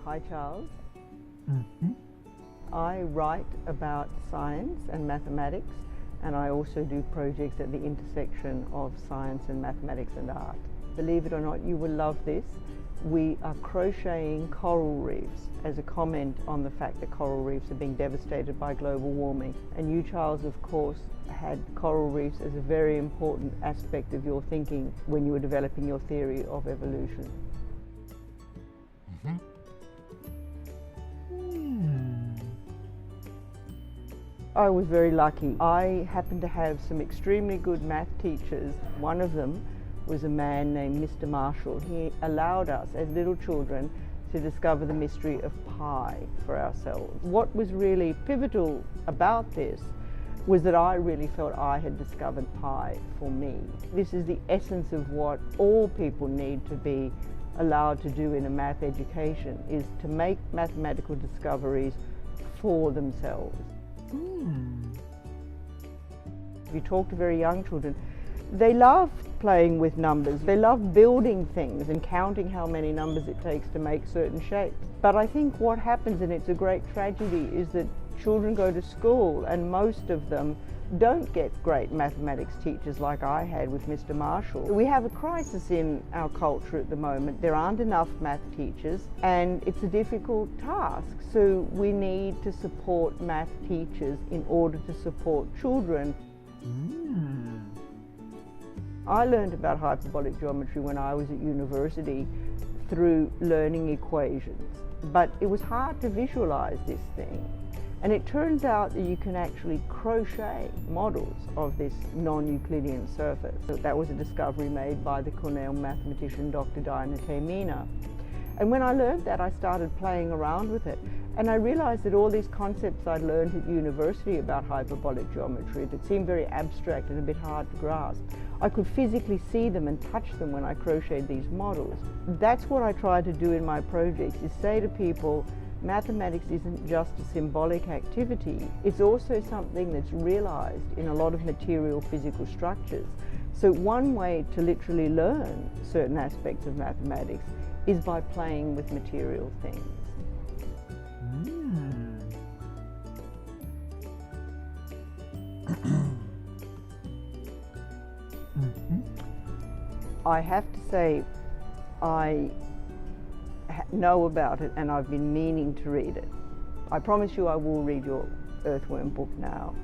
Hi Charles. Mm-hmm. I write about science and mathematics, and I also do projects at the intersection of science and mathematics and art. Believe it or not, you will love this. We are crocheting coral reefs as a comment on the fact that coral reefs are being devastated by global warming. And you, Charles, of course, had coral reefs as a very important aspect of your thinking when you were developing your theory of evolution. Mm-hmm. I was very lucky. I happened to have some extremely good math teachers. One of them was a man named Mr. Marshall. He allowed us as little children to discover the mystery of pi for ourselves. What was really pivotal about this was that I really felt I had discovered pi for me. This is the essence of what all people need to be allowed to do in a math education, is to make mathematical discoveries for themselves. If you talk to very young children, they love playing with numbers. They love building things and counting how many numbers it takes to make certain shapes. But I think what happens, and it's a great tragedy, is that children go to school and most of them don't get great mathematics teachers like I had with Mr. Marshall. We have a crisis in our culture at the moment. There aren't enough math teachers and it's a difficult task. So we need to support math teachers in order to support children. I learned about hyperbolic geometry when I was at university through learning equations, but it was hard to visualize this thing. And it turns out that you can actually crochet models of this non-Euclidean surface. So that was a discovery made by the Cornell mathematician Dr. Diana Taimina. And when I learned that, I started playing around with it. And I realized that all these concepts I'd learned at university about hyperbolic geometry that seemed very abstract and a bit hard to grasp, I could physically see them and touch them when I crocheted these models. That's what I try to do in my projects, is say to people, mathematics isn't just a symbolic activity, it's also something that's realized in a lot of material physical structures. So one way to literally learn certain aspects of mathematics is by playing with material things. I have to say, I know about it and I've been meaning to read it. I promise you I will read your earthworm book now.